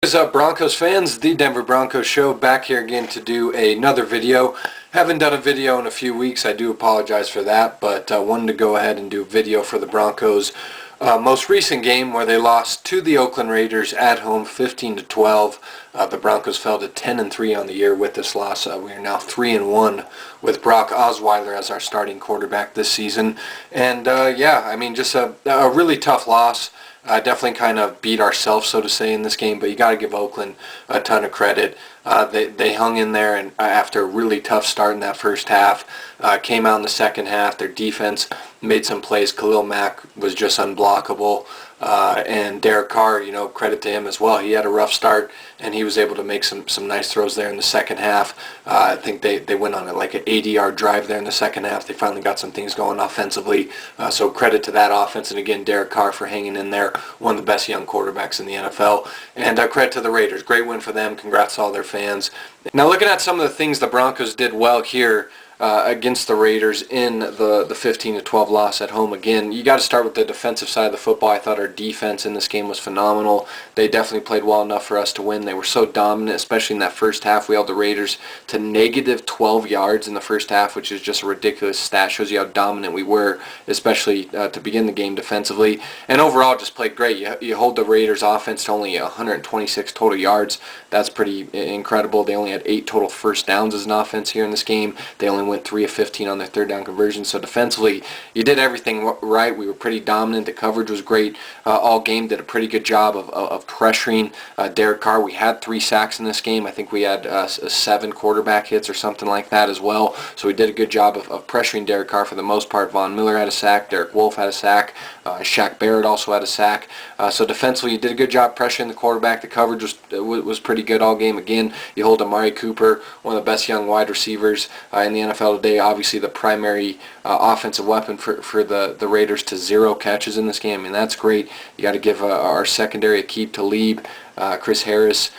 What is up, Broncos fans? The Denver Broncos Show back here again to do another video. Haven't done a video in a few weeks. I do apologize for that, but wanted to go ahead and do a video for the Broncos' most recent game where they lost to the Oakland Raiders at home 15-12. The Broncos fell to 10-3 on the year with this loss. We are now 3-1 with Brock Osweiler as our starting quarterback this season. And yeah, I mean, just a really tough loss. Definitely kind of beat ourselves, so to say, in this game, but you got to give Oakland a ton of credit. They hung in there, and after a really tough start in that first half, came out in the second half. Their defense made some plays. Khalil Mack was just unblockable, and Derek Carr, you know, credit to him as well. He had a rough start, and he was able to make some nice throws there in the second half. I think they went on like an 80-yard drive there in the second half. They finally got some things going offensively, so credit to that offense. And again, Derek Carr for hanging in there, one of the best young quarterbacks in the NFL. And credit to the Raiders. Great win for them. Congrats to all their fans. Now, looking at some of the things the Broncos did well here against the Raiders in the 15-12 loss at home. Again, you got to start with the defensive side of the football. I thought our defense in this game was phenomenal. They definitely played well enough for us to win. They were so dominant, especially in that first half. We held the Raiders to negative 12 yards in the first half, which is just a ridiculous stat. Shows you how dominant we were, especially to begin the game defensively. And overall, just played great. You hold the Raiders offense to only 126 total yards. That's pretty incredible. They only had 8 total first downs as an offense here in this game. They only went 3 of 15 on their third down conversion. So defensively, you did everything right. We were pretty dominant. The coverage was great all game. Did a pretty good job of pressuring Derek Carr. We had 3 sacks in this game. I think we had 7 quarterback hits or something like that as well. So we did a good job of pressuring Derek Carr for the most part. Von Miller had a sack. Derek Wolfe had a sack. Shaq Barrett also had a sack. So defensively, you did a good job pressuring the quarterback. The coverage was pretty good all game. Again, you hold Amari Cooper, one of the best young wide receivers in the NFL today. Obviously, the primary offensive weapon for the Raiders to 0 catches in this game. I mean, that's great. You got to give our secondary, Aqib Talib, Chris Harris,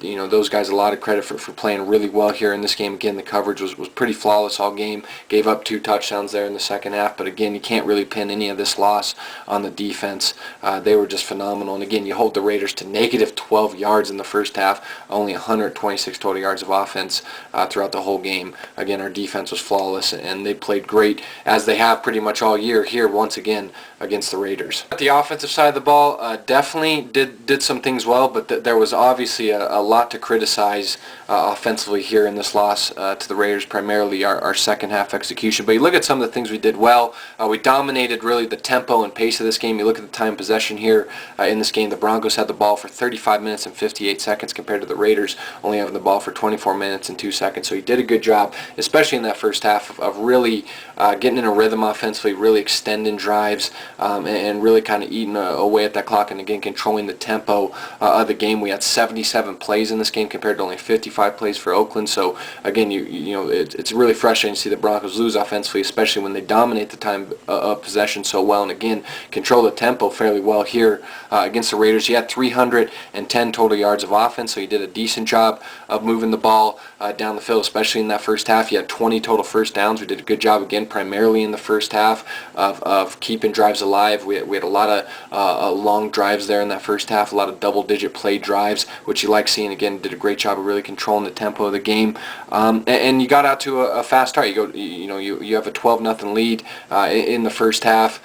you know, those guys a lot of credit for playing really well here in this game. Again, the coverage was pretty flawless all game. Gave up 2 touchdowns there in the second half, but again, you can't really pin any of this loss on the defense. They were just phenomenal. And again, you hold the Raiders to negative 12 yards in the first half, only 126 total yards of offense throughout the whole game. Again, our defense was flawless, and they played great, as they have pretty much all year here once again against the Raiders. At the offensive side of the ball, definitely did some things well, but there was obviously a lot to criticize offensively here in this loss to the Raiders, primarily our second half execution. But you look at some of the things we did well. We dominated really the tempo and pace of this game. You look at the time possession here in this game. The Broncos had the ball for 35 minutes and 58 seconds compared to the Raiders only having the ball for 24 minutes and 2 seconds. So he did a good job, especially in that first half, of really getting in a rhythm offensively, really extending drives, and really kind of eating away at that clock, and again controlling the tempo of the game. We had 77 plays in this game compared to only 55 plays for Oakland. So again, you know, it's really frustrating to see the Broncos lose offensively, especially when they dominate the time of possession so well, and again control the tempo fairly well here against the Raiders. He had 310 total yards of offense, so he did a decent job of moving the ball down the field, especially in that first half. He had 20 total first downs. We did a good job again, primarily in the first half, of keeping drives alive. We had a lot of long drives there in that first half, a lot of double-digit play drives, which you like seeing. Again, did a great job of really controlling the tempo of the game, and you got out to a fast start. You have a 12-0 lead in the first half.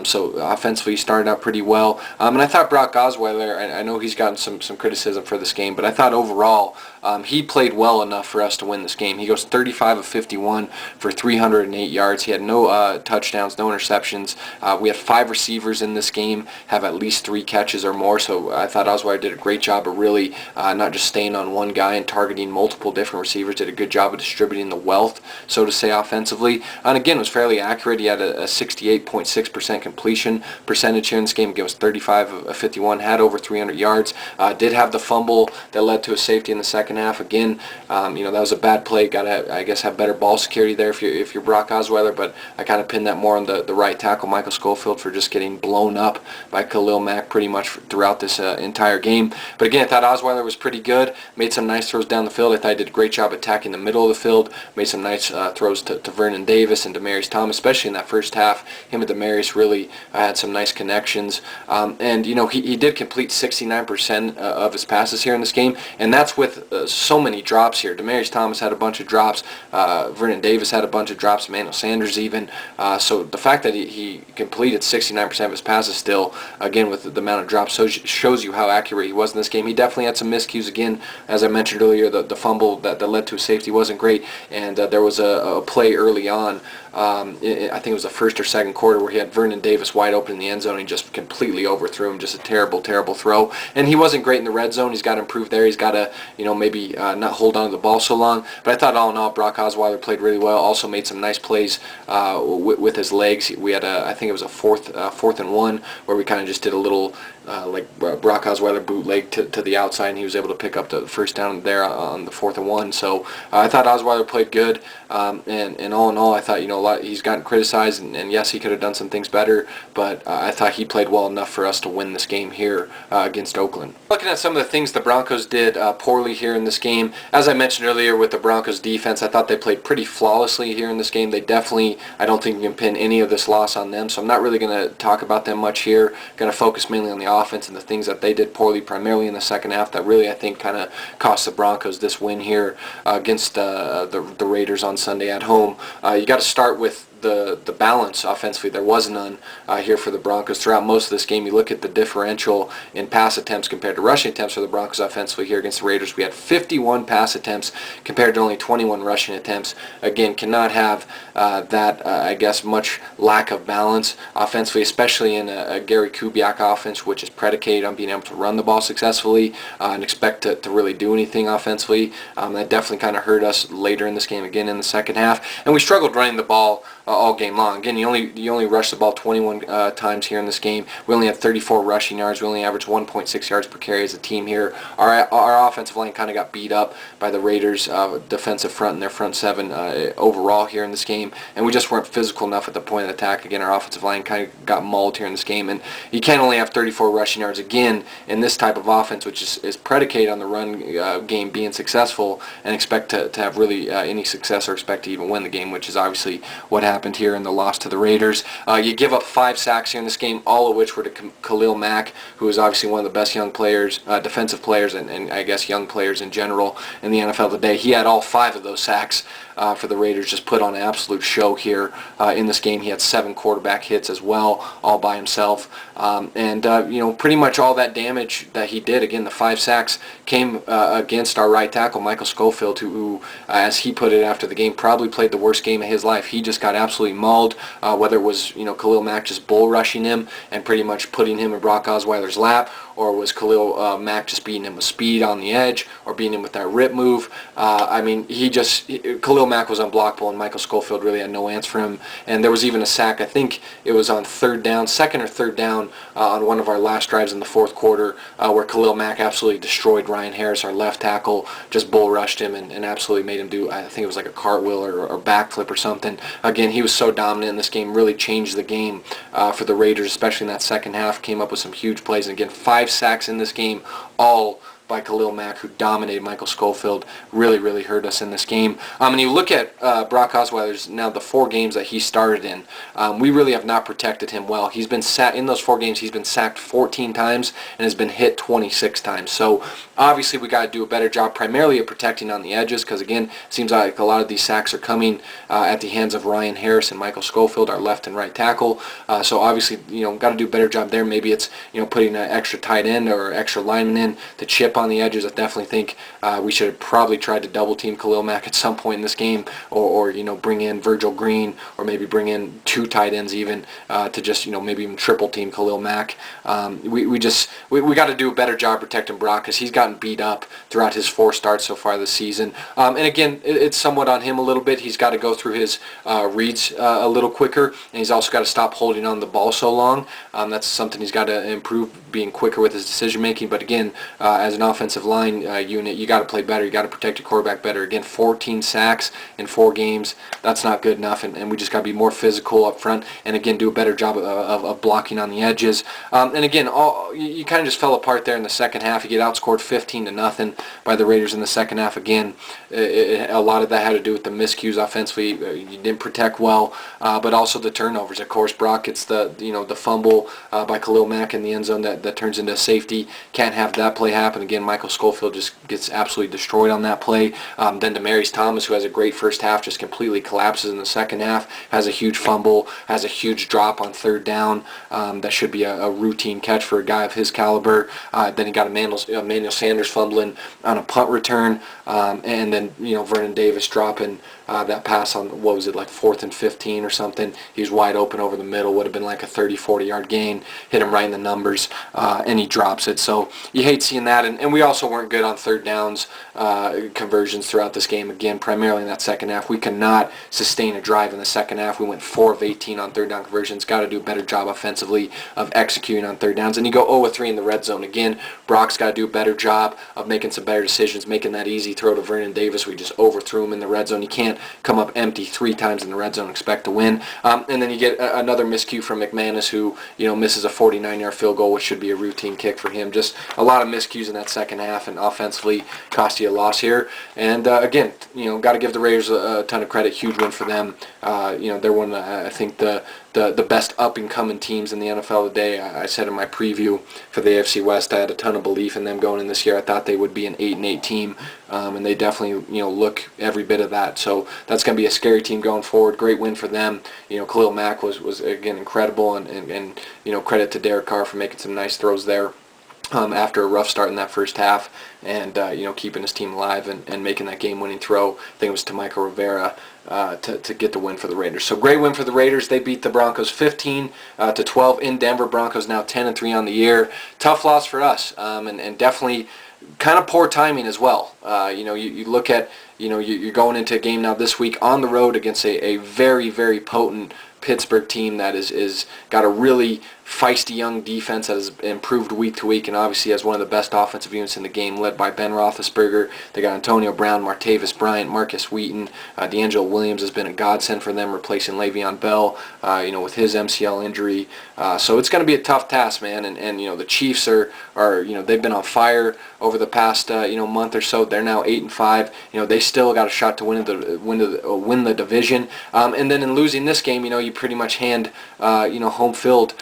So offensively, he started out pretty well. And I thought Brock Osweiler, I know he's gotten some criticism for this game, but I thought overall he played well enough for us to win this game. He goes 35 of 51 for 308 yards. He had no touchdowns, no interceptions. We had 5 receivers in this game have at least 3 catches or more, so I thought Osweiler did a great job of really not just staying on one guy and targeting multiple different receivers. Did a good job of distributing the wealth, so to say, offensively. And again, was fairly accurate. He had a 68.6% completion percentage here in this game. It was 35 of 51, had over 300 yards. Did have the fumble that led to a safety in the second half. Again, you know, that was a bad play. Got to, I guess, have better ball security there if you're Brock Osweiler, but I kind of pinned that more on the right tackle, Michael Schofield, for just getting blown up by Khalil Mack pretty much throughout this entire game. But again, I thought Osweiler Osweiler was pretty good, made some nice throws down the field. I thought he did a great job attacking the middle of the field, made some nice throws to Vernon Davis and Demaryius Thomas, especially in that first half. Him and Demaryius really had some nice connections. And, he did complete 69% of his passes here in this game, and that's with so many drops here. Demaryius Thomas had a bunch of drops. Vernon Davis had a bunch of drops. Emmanuel Sanders even. So the fact that he completed 69% of his passes still, again, with the amount of drops, shows you how accurate he was in this game. He definitely had some miscues again. As I mentioned earlier, the fumble that led to a safety wasn't great, and there was a play early on, I think it was the first or second quarter, where he had Vernon Davis wide open in the end zone and he just completely overthrew him. Just a terrible, terrible throw. And he wasn't great in the red zone. He's got to improve there. He's got to, maybe not hold on to the ball so long. But I thought all in all, Brock Osweiler played really well. Also made some nice plays with his legs. We had I think it was a fourth and one, where we kind of just did a little Brock Osweiler bootleg to the outside, and he was able to pick up the first down there on the 4th and 1. So I thought Osweiler played good, and all in all, I thought he's gotten criticized, and yes, he could have done some things better, but I thought he played well enough for us to win this game here against Oakland. Looking at some of the things the Broncos did poorly here in this game, as I mentioned earlier with the Broncos defense, I thought they played pretty flawlessly here in this game. They definitely, I don't think you can pin any of this loss on them, so I'm not really going to talk about them much here. Going to focus mainly on the offense and the things that they did poorly, primarily in the second half, that really, I think, kind of cost the Broncos this win here against the Raiders on Sunday at home. You got to start with the balance offensively. There was none here for the Broncos throughout most of this game. You look at the differential in pass attempts compared to rushing attempts for the Broncos offensively here against the Raiders. We had 51 pass attempts compared to only 21 rushing attempts. Again, cannot have that, I guess, much lack of balance offensively, especially in a Gary Kubiak offense, which is predicated on being able to run the ball successfully and expect to really do anything offensively. That definitely kind of hurt us later in this game, again in the second half. And we struggled running the ball all game long. Again, you only rushed the ball 21 times here in this game. We only had 34 rushing yards. We only averaged 1.6 yards per carry as a team here. Our offensive line kind of got beat up by the Raiders' defensive front and their front seven overall here in this game, and we just weren't physical enough at the point of attack. Again, our offensive line kind of got mauled here in this game, and you can't only have 34 rushing yards again in this type of offense, which is predicated on the run game being successful, and expect to have really any success or expect to even win the game, which is obviously what happened here in the loss to the Raiders. You give up 5 sacks here in this game, all of which were to Khalil Mack, who is obviously one of the best young players, defensive players, and I guess young players in general in the NFL today. He had all 5 of those sacks for the Raiders. Just put on an absolute show here in this game. He had 7 quarterback hits as well, all by himself. Pretty much all that damage that he did, again, the 5 sacks, came against our right tackle, Michael Schofield, who, as he put it after the game, probably played the worst game of his life. He just got absolutely mauled, whether it was Khalil Mack just bull rushing him and pretty much putting him in Brock Osweiler's lap, or was Khalil Mack just beating him with speed on the edge, or beating him with that rip move. Khalil Mack was unblockable, and Michael Schofield really had no answer for him. And there was even a sack, I think it was on second or third down on one of our last drives in the fourth quarter, where Khalil Mack absolutely destroyed Ryan Harris, our left tackle, just bull rushed him and absolutely made him do, I think it was like a cartwheel or backflip or something. Again, he was so dominant in this game, really changed the game for the Raiders, especially in that second half. Came up with some huge plays, and again, 5 sacks in this game, all by Khalil Mack, who dominated Michael Schofield, really, really hurt us in this game. And you look at Brock Osweiler's now the 4 games that he started in, we really have not protected him well. He's been in those 4 games, he's been sacked 14 times and has been hit 26 times. So obviously we got to do a better job primarily of protecting on the edges, because again, it seems like a lot of these sacks are coming at the hands of Ryan Harris and Michael Schofield, our left and right tackle. So obviously, got to do a better job there. Maybe it's, putting an extra tight end or extra lineman in to chip on the edges. I definitely think we should have probably tried to double team Khalil Mack at some point in this game, or bring in Virgil Green, or maybe bring in 2 tight ends even to just maybe even triple team Khalil Mack. We got to do a better job protecting Brock, because he's gotten beat up throughout his 4 starts so far this season. And again, it's somewhat on him a little bit. He's got to go through his reads a little quicker, and he's also got to stop holding on the ball so long. That's something he's got to improve, being quicker with his decision making. But again, as an offensive line unit, you got to play better. You got to protect your quarterback better. Again, 14 sacks in 4 games. That's not good enough, and we just got to be more physical up front, and again, do a better job of blocking on the edges. And again, you kind of just fell apart there in the second half. You get outscored 15-0 by the Raiders in the second half. Again, a lot of that had to do with the miscues offensively. You didn't protect well, but also the turnovers. Of course, Brock gets the fumble by Khalil Mack in the end zone that turns into a safety. Can't have that play happen. Again, Michael Schofield just gets absolutely destroyed on that play. Then Demaryius Thomas, who has a great first half, just completely collapses in the second half, has a huge fumble, has a huge drop on third down. That should be a routine catch for a guy of his caliber. Then he got Emmanuel Sanders fumbling on a punt return, and then Vernon Davis dropping that pass on, what was it, like 4th and 15 or something. He was wide open over the middle, would have been like a 30-40 yard gain, hit him right in the numbers, and he drops it. So you hate seeing that, and we also weren't good on third downs conversions throughout this game. Again, primarily in that second half. We cannot sustain a drive in the second half. We went 4 of 18 on third down conversions. Got to do a better job offensively of executing on third downs, and you go 0 of 3 in the red zone. Again, Brock's got to do a better job of making some better decisions, making that easy throw to Vernon Davis. We just overthrew him in the red zone. You can't come up empty 3 times in the red zone and expect to win. And then you get another miscue from McManus, who misses a 49-yard field goal, which should be a routine kick for him. Just a lot of miscues in that second half, and offensively cost you a loss here. And again, got to give the Raiders a ton of credit. Huge win for them. They're one of I think the best up-and-coming teams in the NFL today. I said in my preview for the AFC West, I had a ton of belief in them going in this year. I thought they would be an 8-8 team, and they definitely look every bit of that. So that's going to be a scary team going forward. Great win for them. Khalil Mack was again incredible, and credit to Derek Carr for making some nice throws there. After a rough start in that first half, and keeping his team alive and making that game-winning throw. I think it was to Michael Rivera to get the win for the Raiders. So great win for the Raiders. They beat the Broncos 15-12 in Denver. Broncos now 10-3 on the year. Tough loss for us, and definitely kind of poor timing as well. You look at you're going into a game now this week on the road against a very, very potent Pittsburgh team that is got a really feisty young defense that has improved week to week, and obviously has one of the best offensive units in the game, led by Ben Roethlisberger. They got Antonio Brown, Martavis Bryant, Marcus Wheaton. D'Angelo Williams has been a godsend for them, replacing Le'Veon Bell, with his MCL injury. So it's going to be a tough task, man. And the Chiefs are they've been on fire over the past month or so. They're now 8-5. They still got a shot to win the division. And then in losing this game, you pretty much hand home field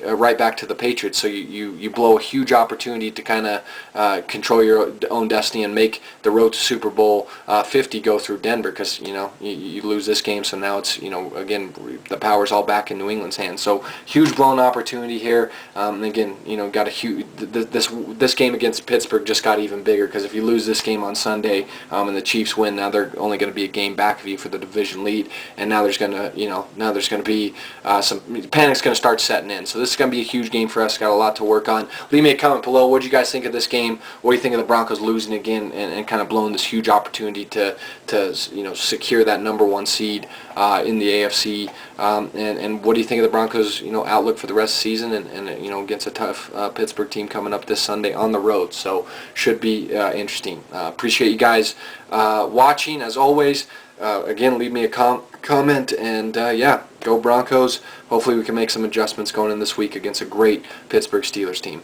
right back to the Patriots. So you blow a huge opportunity to kind of control your own destiny and make the road to Super Bowl 50 go through Denver, because you lose this game. So now it's again, the power's all back in New England's hands. So huge blown opportunity here. Again, got a huge this game against Pittsburgh just got even bigger, because if you lose this game on Sunday and the Chiefs win, now they're only going to be a game back of you for the division lead, and now there's going to be some panic's going to start setting in. So this is going to be a huge game for us. Got a lot to work on. Leave me a comment below. What do you guys think of this game? What do you think of the Broncos losing again and kind of blowing this huge opportunity to secure that #1 seed in the AFC? And what do you think of the Broncos outlook for the rest of the season and against a tough Pittsburgh team coming up this Sunday on the road? So should be interesting. Appreciate you guys watching as always. Again, leave me a comment, and yeah, go Broncos. Hopefully we can make some adjustments going in this week against a great Pittsburgh Steelers team.